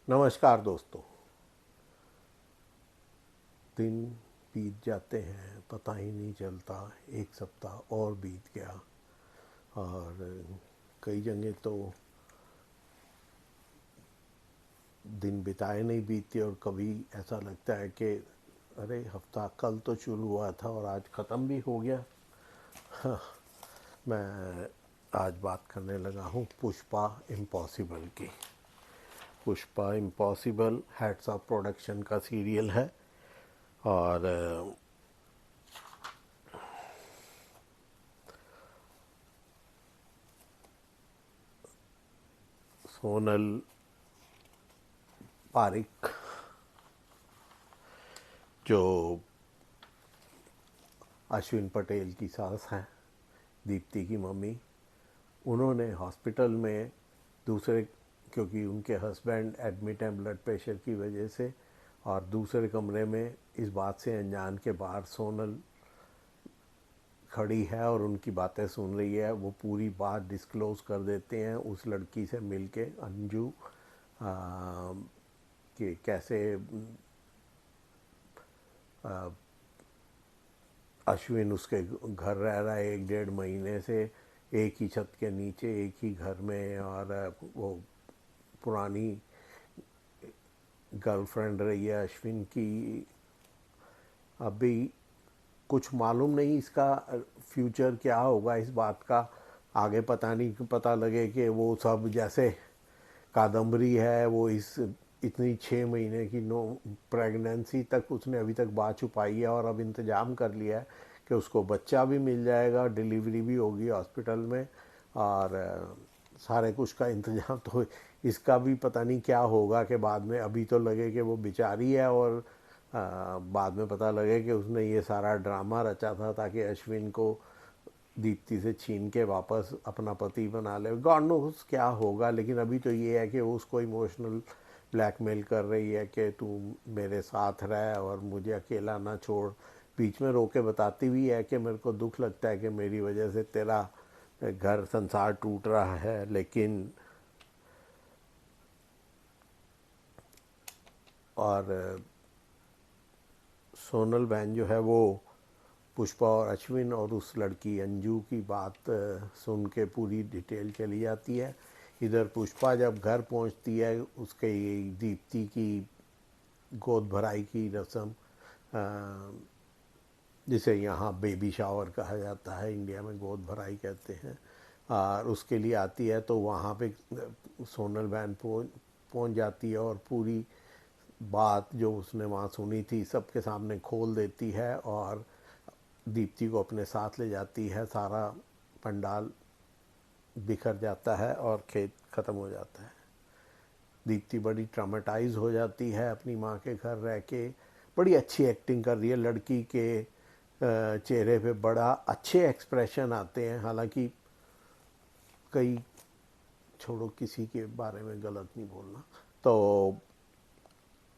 नमस्कार दोस्तों। दिन बीत जाते हैं, पता ही नहीं चलता। एक सप्ताह और बीत गया और कई जगह तो दिन बिताए नहीं बीतते और कभी ऐसा लगता है कि अरे हफ्ता कल तो शुरू हुआ था और आज ख़त्म भी हो गया। मैं आज बात करने लगा हूँ पुष्पा इम्पॉसिबल की। Pushpa impossible heads of production का सीरियल है और सोनल पारिक जो अश्विन पटेल की सास हैं, दीप्ति की मम्मी, उन्होंने हॉस्पिटल में दूसरे, क्योंकि उनके हस्बैंड एडमिट हैं ब्लड प्रेशर की वजह से, और दूसरे कमरे में इस बात से अनजान के बाहर सोनल खड़ी है और उनकी बातें सुन रही है। वो पूरी बात डिस्क्लोज कर देते हैं उस लड़की से मिलके, अंजू, कि कैसे अश्विन उसके घर रह रहा है 1 डेढ़ महीने से, एक ही छत के नीचे एक ही घर में, और वो पुरानी गर्लफ्रेंड रही है अश्विन की। अभी कुछ मालूम नहीं इसका फ्यूचर क्या होगा इस बात का। आगे पता नहीं, पता लगे कि वो सब जैसे कादम्बरी है, वो इस इतनी 6 महीने की नो प्रेगनेंसी तक उसने अभी तक बात छुपाई है और अब इंतज़ाम कर लिया है कि उसको बच्चा भी मिल जाएगा, डिलीवरी भी होगी हॉस्पिटल में, और सारे कुछ का इंतज़ाम। तो इसका भी पता नहीं क्या होगा कि बाद में, अभी तो लगे कि वो बेचारी है और बाद में पता लगे कि उसने ये सारा ड्रामा रचा था ताकि अश्विन को दीप्ति से छीन के वापस अपना पति बना ले। गॉड नोस क्या होगा, लेकिन अभी तो ये है कि वो उसको इमोशनल ब्लैकमेल कर रही है कि तू मेरे साथ रह और मुझे अकेला ना छोड़। बीच में रोके बताती भी है कि मेरे को दुख लगता है कि मेरी वजह से तेरा घर संसार टूट रहा है, लेकिन और सोनल बहन जो है वो पुष्पा और अश्विन और उस लड़की अंजू की बात सुन के पूरी डिटेल चली जाती है। इधर पुष्पा जब घर पहुंचती है, उसके दीप्ति की गोद भराई की रस्म, जिसे यहाँ बेबी शावर कहा जाता है, इंडिया में गोद भराई कहते हैं, और उसके लिए आती है। तो वहाँ पे सोनल बहन पहुँच जाती है और पूरी बात जो उसने वहाँ सुनी थी सबके सामने खोल देती है और दीप्ति को अपने साथ ले जाती है। सारा पंडाल बिखर जाता है और खेत ख़त्म हो जाता है। दीप्ति बड़ी ट्रामेटाइज हो जाती है अपनी माँ के घर रह के। बड़ी अच्छी एक्टिंग कर रही है लड़की के, चेहरे पे बड़ा अच्छे एक्सप्रेशन आते हैं। हालांकि कई, छोड़ो, किसी के बारे में गलत नहीं बोलना। तो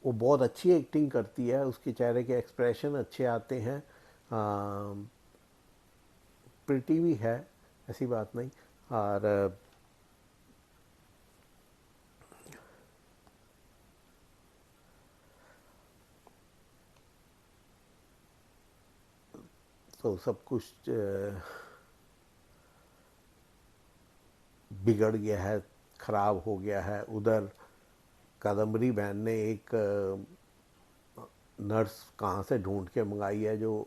वो बहुत अच्छी एक्टिंग करती है, उसके चेहरे के एक्सप्रेशन अच्छे आते हैं। प्रिटी भी है, ऐसी बात नहीं। और तो सब कुछ बिगड़ गया है, ख़राब हो गया है। उधर कादम्बरी बहन ने एक नर्स कहाँ से ढूंढ के मंगाई है जो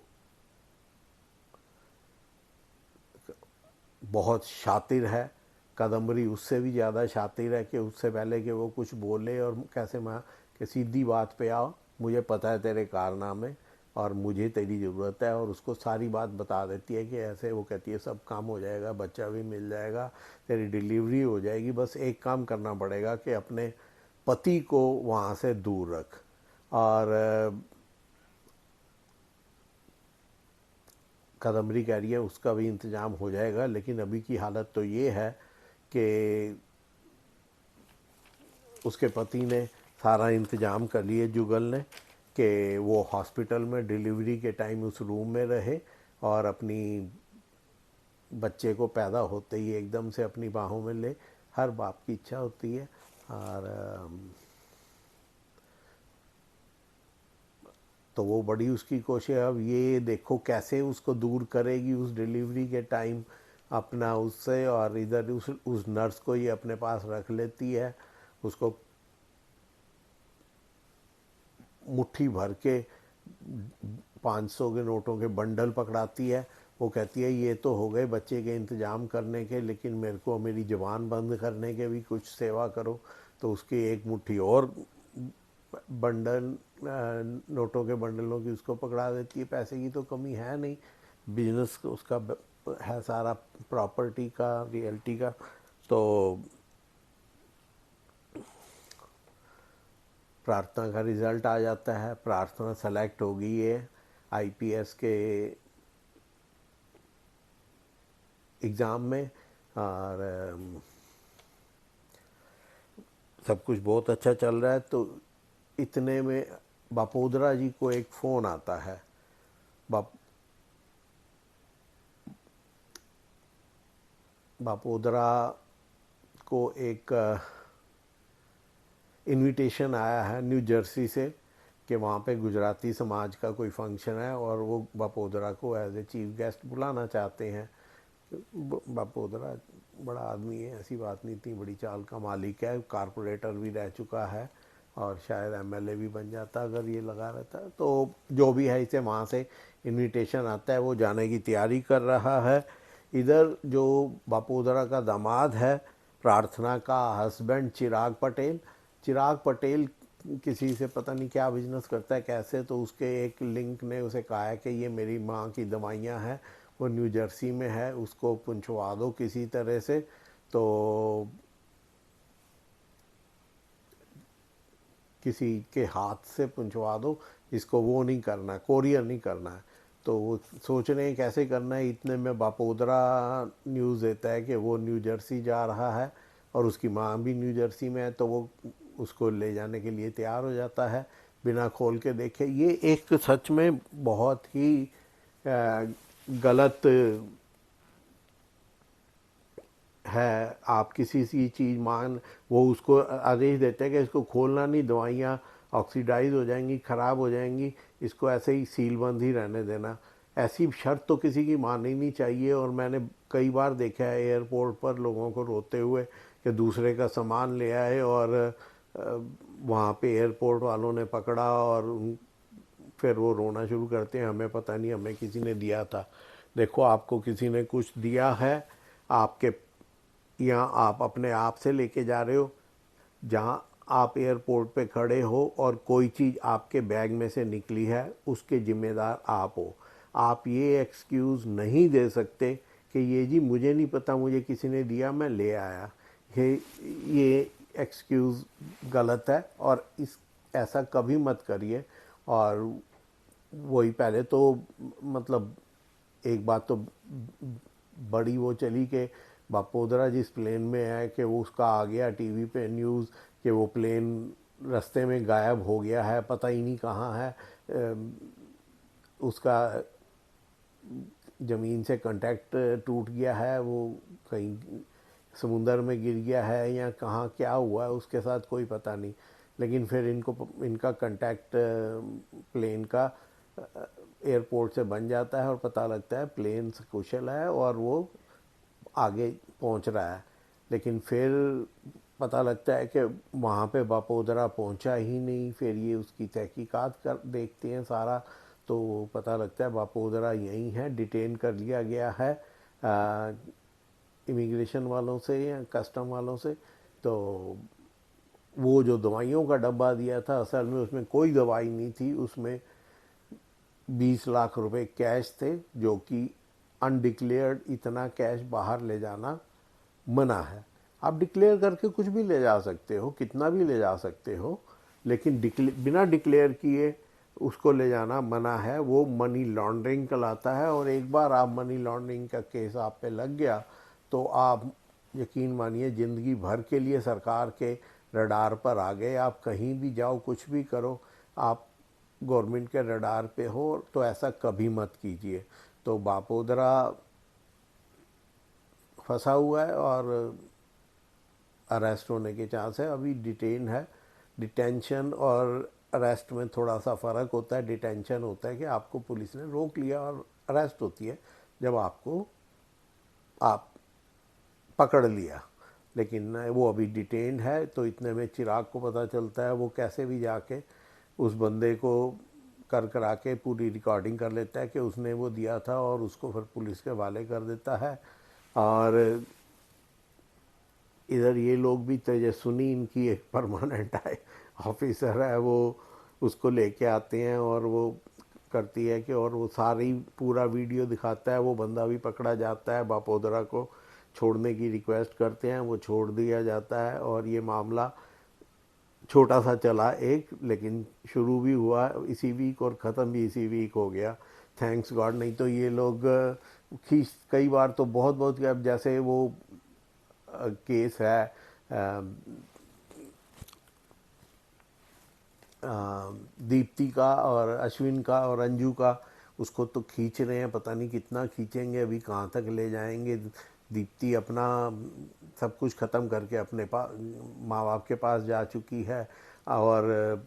बहुत शातिर है। कादम्बरी उससे भी ज़्यादा शातिर है कि उससे पहले कि वो कुछ बोले और कैसे मैं, कि सीधी बात पे आओ, मुझे पता है तेरे कारनामे और मुझे तेरी ज़रूरत है, और उसको सारी बात बता देती है कि ऐसे। वो कहती है सब काम हो जाएगा, बच्चा भी मिल जाएगा, तेरी डिलीवरी हो जाएगी, बस एक काम करना पड़ेगा कि अपने पति को वहाँ से दूर रख। और कादम्बरी कह रही है उसका भी इंतज़ाम हो जाएगा, लेकिन अभी की हालत तो ये है कि उसके पति ने सारा इंतज़ाम कर लिए, जुगल ने, कि वो हॉस्पिटल में डिलीवरी के टाइम उस रूम में रहे और अपनी बच्चे को पैदा होते ही एकदम से अपनी बाहों में ले। हर बाप की इच्छा होती है। और तो वो बड़ी उसकी कोशिश है। अब ये देखो कैसे उसको दूर करेगी उस डिलीवरी के टाइम अपना उससे, और इधर उस नर्स को ही अपने पास रख लेती है, उसको मुट्ठी भर के 500 के नोटों के बंडल पकड़ाती है। वो कहती है ये तो हो गए बच्चे के इंतज़ाम करने के, लेकिन मेरे को मेरी ज़ुबान बंद करने के भी कुछ सेवा करो। तो उसकी एक मुट्ठी और बंडल नोटों के बंडलों की उसको पकड़ा देती है। पैसे की तो कमी है नहीं, बिजनेस उसका है सारा प्रॉपर्टी का, रियल्टी का। तो प्रार्थना का रिज़ल्ट आ जाता है, प्रार्थना सेलेक्ट हो गई है आईपीएस के एग्ज़ाम में, और सब कुछ बहुत अच्छा चल रहा है। तो इतने में बापोदरा जी को एक फ़ोन आता है। बापोदरा को एक इनविटेशन आया है न्यू जर्सी से कि वहाँ पे गुजराती समाज का कोई फंक्शन है और वो बापोदरा को एज ए चीफ गेस्ट बुलाना चाहते हैं। बापोदरा बड़ा आदमी है, ऐसी बात नहीं, इतनी बड़ी चाल का मालिक है, कारपोरेटर भी रह चुका है और शायद एमएलए भी बन जाता अगर ये लगा रहता। तो जो भी है, इसे वहाँ से इनविटेशन आता है, वो जाने की तैयारी कर रहा है। इधर जो बापोदरा का दामाद है, प्रार्थना का हस्बैंड चिराग पटेल किसी से पता नहीं क्या बिजनेस करता है कैसे, तो उसके एक लिंक ने उसे कहा है कि ये मेरी माँ की दवाइयाँ हैं, वो न्यू जर्सी में है, उसको पहुँचवा दो किसी तरह से। तो किसी के हाथ से पहुँचवा दो, इसको वो नहीं करना, कोरियर नहीं करना है। तो वो सोच रहे हैं कैसे करना है। इतने में बापोदरा न्यूज़ देता है कि वो न्यू जर्सी जा रहा है और उसकी माँ भी न्यू जर्सी में है। तो वो उसको ले जाने के लिए तैयार हो जाता है बिना खोल के देखे। ये एक सच में बहुत ही गलत है। आप किसी सी चीज़ वो उसको आदेश देते हैं कि इसको खोलना नहीं, दवाइयाँ ऑक्सीडाइज हो जाएंगी, ख़राब हो जाएंगी, इसको ऐसे ही सीलबंद ही रहने देना। ऐसी शर्त तो किसी की माननी नहीं चाहिए। और मैंने कई बार देखा है एयरपोर्ट पर लोगों को रोते हुए कि दूसरे का सामान ले आए और वहाँ पे एयरपोर्ट वालों ने पकड़ा और फिर वो रोना शुरू करते हैं, हमें पता नहीं, हमें किसी ने दिया था। देखो, आपको किसी ने कुछ दिया है, आपके या आप अपने आप से लेके जा रहे हो, जहाँ आप एयरपोर्ट पे खड़े हो और कोई चीज़ आपके बैग में से निकली है, उसके ज़िम्मेदार आप हो। आप ये एक्सक्यूज़ नहीं दे सकते कि ये जी मुझे नहीं पता, मुझे किसी ने दिया, मैं ले आया। ये एक्सक्यूज़ गलत है और ऐसा कभी मत करिए। और वही पहले तो मतलब एक बात तो बड़ी वो चली कि बापोदरा जिस प्लेन में है कि वो उसका आ गया टीवी पे न्यूज़ कि वो प्लेन रास्ते में गायब हो गया है, पता ही नहीं कहाँ है, उसका ज़मीन से कांटेक्ट टूट गया है, वो कहीं समुंदर में गिर गया है या कहाँ क्या हुआ है उसके साथ कोई पता नहीं। लेकिन फिर इनका कांटेक्ट प्लेन का एयरपोर्ट से बन जाता है और पता लगता है प्लेन सकुशल है और वो आगे पहुंच रहा है। लेकिन फिर पता लगता है कि वहाँ पे बापोदरा पहुँचा ही नहीं। फिर ये उसकी तहकीकात कर देखते हैं सारा, तो पता लगता है बापोदरा यहीं है, डिटेन कर लिया गया है इमिग्रेशन वालों से या कस्टम वालों से। तो वो जो दवाइयों का डब्बा दिया था, असल में उसमें कोई दवाई नहीं थी, उसमें 20 लाख रुपए कैश थे, जो कि अनडिक्लेयर्ड इतना कैश बाहर ले जाना मना है। आप डिक्लेयर करके कुछ भी ले जा सकते हो, कितना भी ले जा सकते हो, लेकिन बिना डिक्लेयर किए उसको ले जाना मना है। वो मनी लॉन्ड्रिंग कहलाता है। और एक बार आप मनी लॉन्ड्रिंग का केस आप पे लग गया तो आप यकीन मानिए ज़िंदगी भर के लिए सरकार के रडार पर आ गए। आप कहीं भी जाओ, कुछ भी करो, आप गवर्नमेंट के रडार पे हो। तो ऐसा कभी मत कीजिए। तो बापोदरा फंसा हुआ है और अरेस्ट होने के चांस है, अभी डिटेन है, डिटेंशन और अरेस्ट में थोड़ा सा फ़र्क होता है, डिटेंशन होता है कि आपको पुलिस ने रोक लिया, और अरेस्ट होती है जब आपको आप पकड़ लिया। लेकिन वो अभी डिटेन्ड है, तो इतने में चिराग को पता चलता है, वो कैसे भी जाके उस बंदे को कर करा के पूरी रिकॉर्डिंग कर लेता है कि उसने वो दिया था, और उसको फिर पुलिस के हवाले कर देता है। और इधर ये लोग भी, तेजस्विनी इनकी एक परमानेंट ऑफिसर है, वो उसको लेके आते हैं और वो करती है कि, और वो सारी पूरा वीडियो दिखाता है। वो बंदा भी पकड़ा जाता है, बापोदरा को छोड़ने की रिक्वेस्ट करते हैं, वो छोड़ दिया जाता है। और ये मामला छोटा सा चला एक, लेकिन शुरू भी हुआ इसी वीक और ख़त्म भी इसी वीक हो गया, थैंक्स गॉड। नहीं तो ये लोग खींच, कई बार तो बहुत बहुत, जैसे वो केस है दीप्ति का और अश्विन का और अंजू का, उसको तो खींच रहे हैं, पता नहीं कितना खींचेंगे, अभी कहाँ तक ले जाएंगे। दीप्ति अपना सब कुछ ख़त्म करके अपने पास, माँ बाप के पास जा चुकी है। और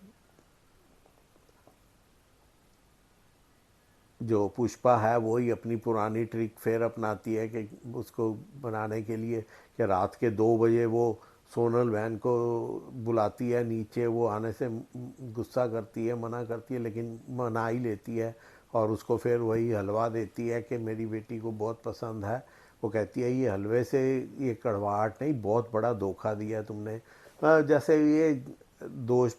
जो पुष्पा है वो ही अपनी पुरानी ट्रिक फिर अपनाती है कि उसको बनाने के लिए, कि रात के 2 बजे वो सोनल बहन को बुलाती है नीचे, वो आने से गुस्सा करती है, मना करती है, लेकिन मना ही लेती है, और उसको फिर वही हलवा देती है कि मेरी बेटी को बहुत पसंद है। वो कहती है ये हलवे से ये कड़वाहट नहीं, बहुत बड़ा धोखा दिया तुमने। जैसे ये दोष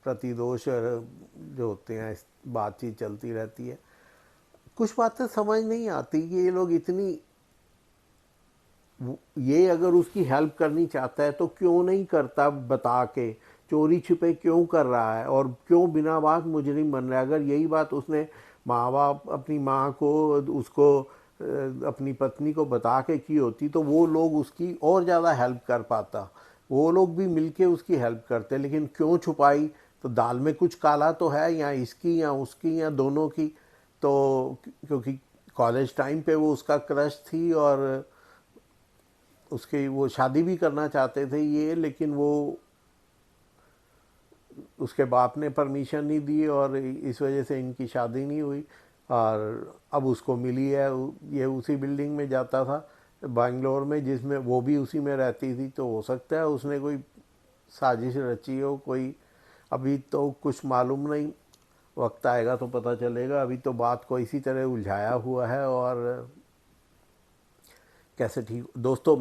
प्रतिदोष जो होते हैं, बातचीत चलती रहती है। कुछ बातें समझ नहीं आती कि ये लोग इतनी, ये अगर उसकी हेल्प करनी चाहता है तो क्यों नहीं करता, बता के चोरी छुपे क्यों कर रहा है, और क्यों बिना बात मुजरिम बन रहा है। अगर यही बात उसने माँ बाप, अपनी माँ को, उसको, अपनी पत्नी को बता के की होती, तो वो लोग उसकी और ज़्यादा हेल्प कर पाता, वो लोग भी मिलके उसकी हेल्प करते। लेकिन क्यों छुपाई, तो दाल में कुछ काला तो है, या इसकी या उसकी या दोनों की। तो क्योंकि कॉलेज टाइम पे वो उसका क्रश थी, और उसकी वो शादी भी करना चाहते थे ये, लेकिन वो उसके बाप ने परमिशन नहीं दी, और इस वजह से इनकी शादी नहीं हुई। और अब उसको मिली है, ये उसी बिल्डिंग में जाता था बेंगलोर में, जिसमें वो भी उसी में रहती थी, तो हो सकता है उसने कोई साजिश रची हो कोई। अभी तो कुछ मालूम नहीं, वक्त आएगा तो पता चलेगा। अभी तो बात को इसी तरह उलझाया हुआ है, और कैसे ठीक। दोस्तों,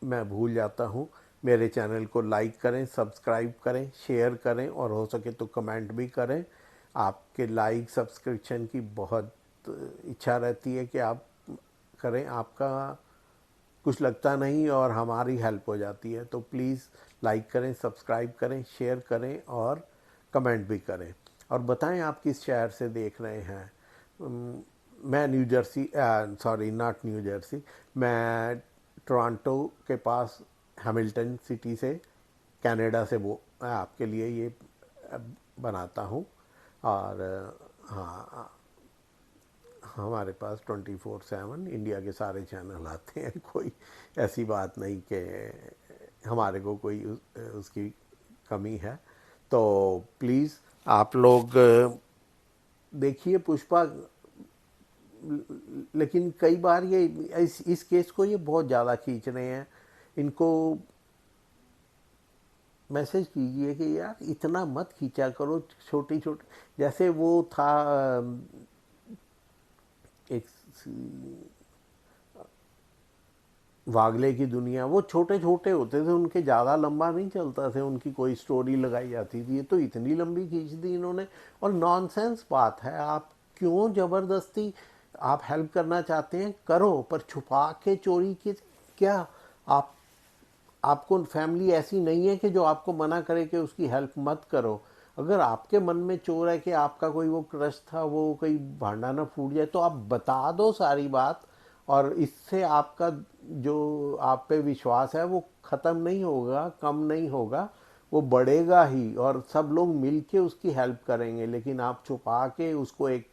मैं भूल जाता हूँ, मेरे चैनल को लाइक करें, सब्सक्राइब करें, शेयर करें, और हो सके तो कमेंट भी करें। आपके लाइक सब्सक्रिप्शन की बहुत इच्छा रहती है कि आप करें, आपका कुछ लगता नहीं और हमारी हेल्प हो जाती है। तो प्लीज़ लाइक करें, सब्सक्राइब करें, शेयर करें, और कमेंट भी करें, और बताएं आप किस शहर से देख रहे हैं। मैं new Jersey, sorry not new Jersey, मैं टोरंटो के पास हैमिल्टन सिटी से, कनाडा से, वो मैं आपके लिए ये बनाता हूँ। और हाँ, हमारे पास 24/7 इंडिया के सारे चैनल आते हैं, कोई ऐसी बात नहीं कि हमारे को कोई उसकी कमी है। तो प्लीज़ आप लोग देखिए पुष्पा। लेकिन कई बार ये इस केस को ये बहुत ज़्यादा खींच रहे हैं, इनको मैसेज कीजिए कि यार इतना मत खींचा करो, छोटी छोटी, जैसे वो था एक वागले की दुनिया, वो छोटे छोटे होते थे, उनके ज़्यादा लंबा नहीं चलता थे, उनकी कोई स्टोरी लगाई जाती थी। ये तो इतनी लंबी खींच दी इन्होंने, और नॉनसेंस बात है। आप क्यों ज़बरदस्ती, आप हेल्प करना चाहते हैं करो, पर छुपा के चोरी की क्या। आप, आपको फैमिली ऐसी नहीं है कि जो आपको मना करे कि उसकी हेल्प मत करो। अगर आपके मन में चोर है कि आपका कोई वो क्रश था, वो कोई भांडा ना फूट जाए, तो आप बता दो सारी बात, और इससे आपका जो आप पे विश्वास है वो ख़त्म नहीं होगा, कम नहीं होगा, वो बढ़ेगा ही, और सब लोग मिल के उसकी हेल्प करेंगे। लेकिन आप छुपा के उसको एक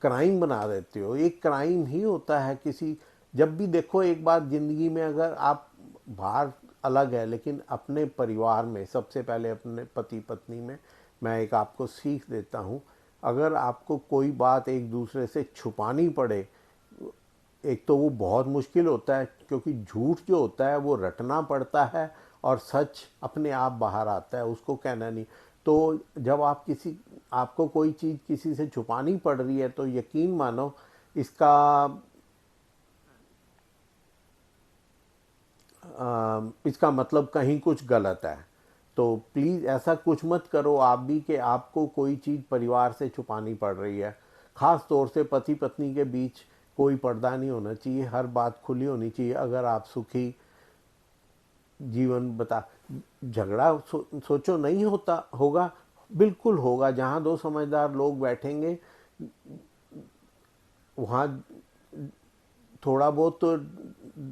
क्राइम बना देते हो। एक क्राइम ही होता है किसी, जब भी देखो, एक बात ज़िंदगी में, अगर आप बाहर अलग है, लेकिन अपने परिवार में सबसे पहले, अपने पति पत्नी में मैं एक आपको सीख देता हूँ। अगर आपको कोई बात एक दूसरे से छुपानी पड़े, एक तो वो बहुत मुश्किल होता है, क्योंकि झूठ जो होता है वो रटना पड़ता है और सच अपने आप बाहर आता है, उसको कहना नहीं। तो जब आपको कोई चीज़ किसी से छुपानी पड़ रही है, तो यकीन मानो इसका इसका मतलब कहीं कुछ गलत है। तो प्लीज़ ऐसा कुछ मत करो आप भी कि आपको कोई चीज़ परिवार से छुपानी पड़ रही है। ख़ास तौर से पति पत्नी के बीच कोई पर्दा नहीं होना चाहिए, हर बात खुली होनी चाहिए। अगर आप सुखी जीवन झगड़ा सोचो नहीं होता होगा, बिल्कुल होगा। जहाँ दो समझदार लोग बैठेंगे वहाँ थोड़ा बहुत तो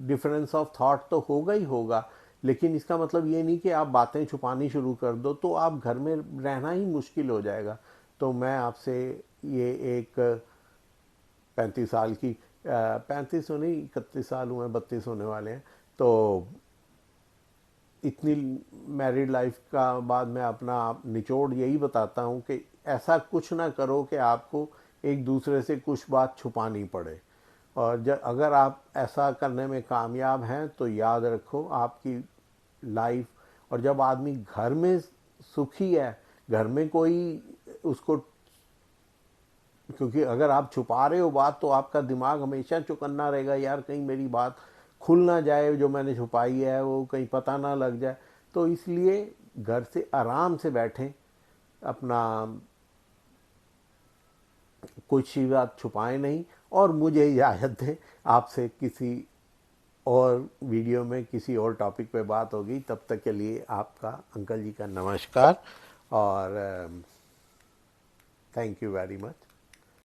डिफरेंस ऑफ थॉट तो होगा ही होगा, लेकिन इसका मतलब ये नहीं कि आप बातें छुपानी शुरू कर दो, तो आप घर में रहना ही मुश्किल हो जाएगा। तो मैं आपसे ये एक 35 साल की 35 तो नहीं, 31 साल हुए, 32 होने वाले हैं, तो इतनी मैरिड लाइफ का बाद मैं अपना निचोड़ यही बताता हूँ कि ऐसा कुछ ना करो कि आपको एक दूसरे से कुछ बात छुपानी पड़े। और जब अगर आप ऐसा करने में कामयाब हैं तो याद रखो आपकी लाइफ, और जब आदमी घर में सुखी है, घर में कोई उसको, क्योंकि अगर आप छुपा रहे हो बात तो आपका दिमाग हमेशा चौकन्ना रहेगा, यार कहीं मेरी बात खुल ना जाए, जो मैंने छुपाई है वो कहीं पता ना लग जाए। तो इसलिए घर से आराम से बैठें, अपना कुछ ही बात छुपाएं नहीं। और मुझे इजाज़त दें, आपसे किसी और वीडियो में किसी और टॉपिक पे बात होगी। तब तक के लिए आपका अंकल जी का नमस्कार और थैंक यू वेरी मच।